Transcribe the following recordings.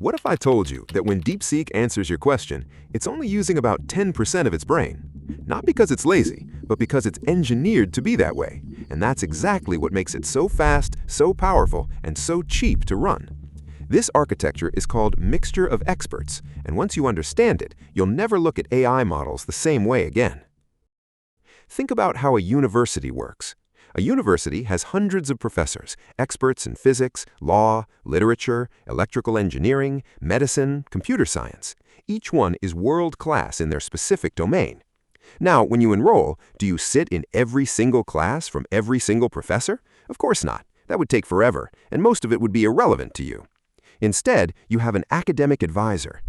What if I told you that when DeepSeek answers your question, it's only using about 10% of its brain? Not because it's lazy, but because it's engineered to be that way. And that's exactly what makes it so fast, so powerful, and so cheap to run. This architecture is called Mixture of Experts, and once you understand it, you'll never look at AI models the same way again. Think about how a university works. A university has hundreds of professors, experts in physics, law, literature, electrical engineering, medicine, computer science. Each one is world-class in their specific domain. Now, when you enroll, do you sit in every single class from every single professor? Of course not. That would take forever, and most of it would be irrelevant to you. Instead, you have an academic advisor,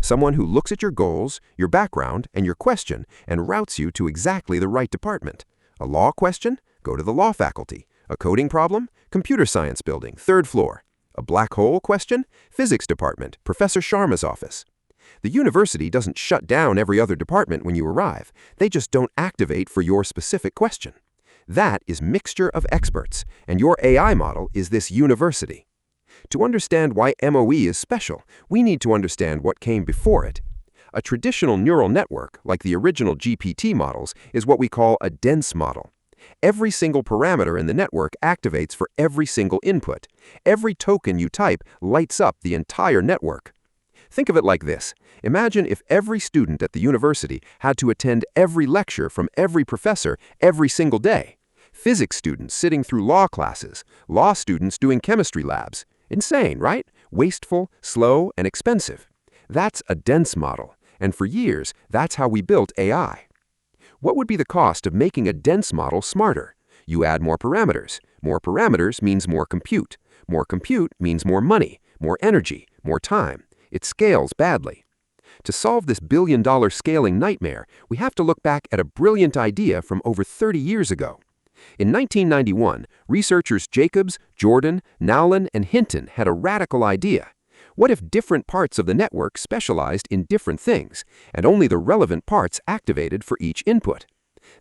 someone who looks at your goals, your background, and your question and routes you to exactly the right department. A law question? Go to the law faculty. A coding problem? Computer science building, 3rd floor. A black hole question? Physics department, Professor Sharma's office. The university doesn't shut down every other department when you arrive. They just don't activate for your specific question. That is Mixture of Experts, and your AI model is this university. To understand why MOE is special, we need to understand what came before it. A traditional neural network, like the original GPT models, is what we call a dense model. Every single parameter in the network activates for every single input. Every token you type lights up the entire network. Think of it like this. Imagine if every student at the university had to attend every lecture from every professor every single day. Physics students sitting through law classes, law students doing chemistry labs. Insane, right? Wasteful, slow, and expensive. That's a dense model, and for years, that's how we built AI. What would be the cost of making a dense model smarter? You add more parameters. More parameters means more compute. More compute means more money, more energy, more time. It scales badly. To solve this billion-dollar scaling nightmare, we have to look back at a brilliant idea from over 30 years ago. In 1991, researchers Jacobs, Jordan, Nowlin, and Hinton had a radical idea. What if different parts of the network specialized in different things, and only the relevant parts activated for each input?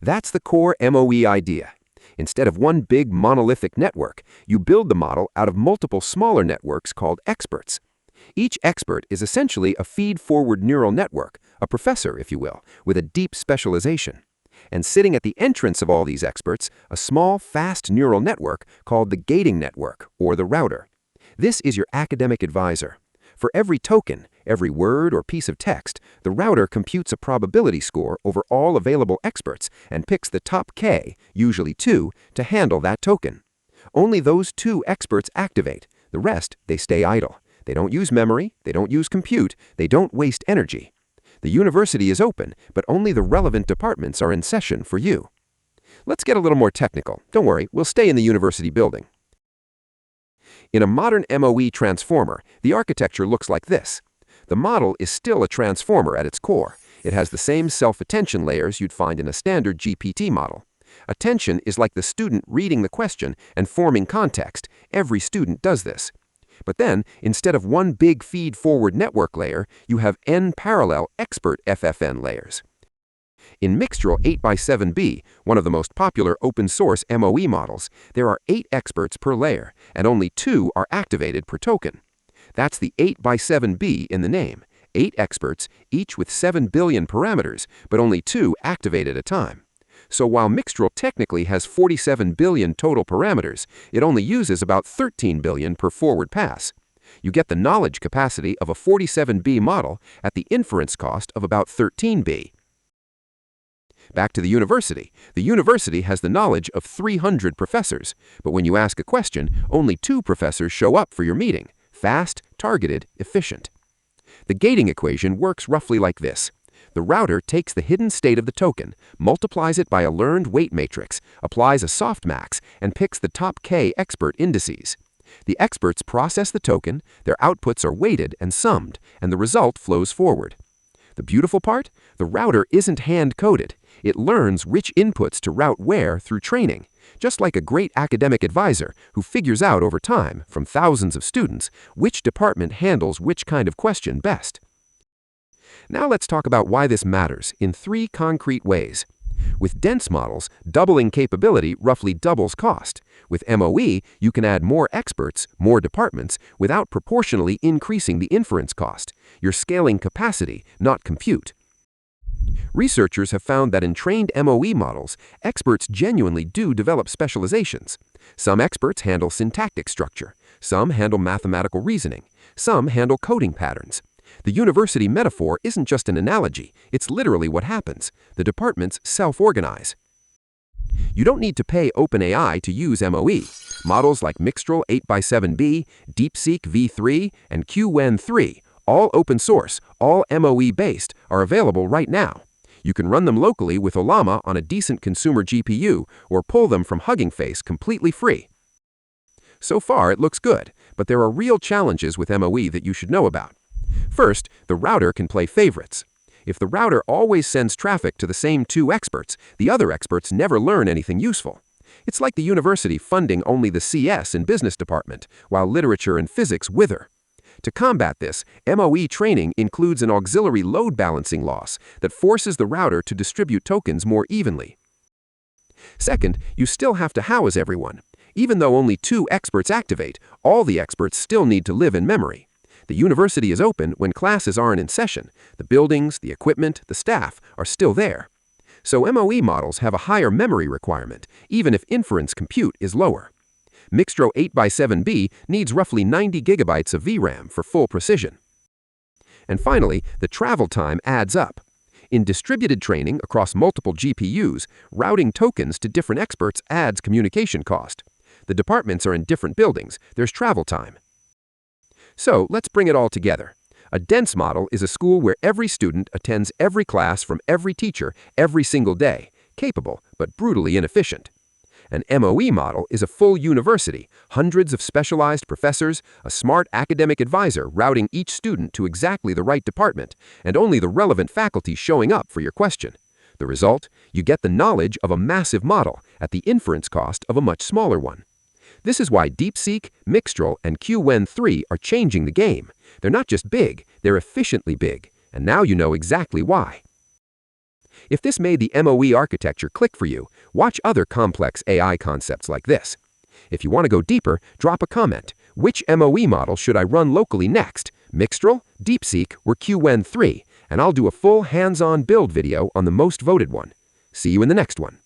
That's the core MOE idea. Instead of one big monolithic network, you build the model out of multiple smaller networks called experts. Each expert is essentially a feed-forward neural network, a professor, if you will, with a deep specialization. And sitting at the entrance of all these experts, a small, fast neural network called the gating network, or the router. This is your academic advisor. For every token, every word or piece of text, the router computes a probability score over all available experts and picks the top K, usually 2, to handle that token. Only those 2 experts activate. The rest, they stay idle. They don't use memory, they don't use compute, they don't waste energy. The university is open, but only the relevant departments are in session for you. Let's get a little more technical. Don't worry, we'll stay in the university building. In a modern MOE transformer, the architecture looks like this. The model is still a transformer at its core. It has the same self-attention layers you'd find in a standard GPT model. Attention is like the student reading the question and forming context. Every student does this. But then, instead of one big feed-forward network layer, you have n parallel expert FFN layers. In Mixtral 8x7b, one of the most popular open-source MOE models, there are 8 experts per layer, and only 2 are activated per token. That's the 8x7b in the name. 8 experts, each with 7 billion parameters, but only 2 activate at a time. So while Mixtral technically has 47 billion total parameters, it only uses about 13 billion per forward pass. You get the knowledge capacity of a 47B model at the inference cost of about 13B. Back to the university. The university has the knowledge of 300 professors, but when you ask a question, only 2 professors show up for your meeting. Fast, targeted, efficient. The gating equation works roughly like this. The router takes the hidden state of the token, multiplies it by a learned weight matrix, applies a softmax, and picks the top K expert indices. The experts process the token, their outputs are weighted and summed, and the result flows forward. The beautiful part? The router isn't hand-coded. It learns which inputs to route where through training, just like a great academic advisor who figures out over time, from thousands of students, which department handles which kind of question best. Now let's talk about why this matters in 3 concrete ways. With dense models, doubling capability roughly doubles cost. With MOE, you can add more experts, more departments, without proportionally increasing the inference cost. You're scaling capacity, not compute. Researchers have found that in trained MOE models, experts genuinely do develop specializations. Some experts handle syntactic structure, some handle mathematical reasoning, some handle coding patterns. The university metaphor isn't just an analogy, it's literally what happens. The departments self-organize. You don't need to pay OpenAI to use MOE. Models like Mixtral 8x7b, DeepSeek V3, and QWen3, all open source, all MOE-based, are available right now. You can run them locally with Ollama on a decent consumer GPU or pull them from Hugging Face completely free. So far, it looks good, but there are real challenges with MOE that you should know about. First, the router can play favorites. If the router always sends traffic to the same two experts, the other experts never learn anything useful. It's like the university funding only the CS and business department, while literature and physics wither. To combat this, MOE training includes an auxiliary load balancing loss that forces the router to distribute tokens more evenly. Second, you still have to house everyone. Even though only two experts activate, all the experts still need to live in memory. The university is open when classes aren't in session. The buildings, the equipment, the staff are still there. So MOE models have a higher memory requirement, even if inference compute is lower. Mixtral 8x7b needs roughly 90 gigabytes of VRAM for full precision. And finally, the travel time adds up. In distributed training across multiple GPUs, routing tokens to different experts adds communication cost. The departments are in different buildings, there's travel time. So let's bring it all together. A dense model is a school where every student attends every class from every teacher every single day, capable but brutally inefficient. An MOE model is a full university, hundreds of specialized professors, a smart academic advisor routing each student to exactly the right department, and only the relevant faculty showing up for your question. The result? You get the knowledge of a massive model at the inference cost of a much smaller one. This is why DeepSeek, Mixtral, and QWen3 are changing the game. They're not just big, they're efficiently big, and now you know exactly why. If this made the MOE architecture click for you, watch other complex AI concepts like this. If you want to go deeper, drop a comment. Which MOE model should I run locally next? Mixtral, DeepSeek, or QWen3? And I'll do a full hands-on build video on the most voted one. See you in the next one.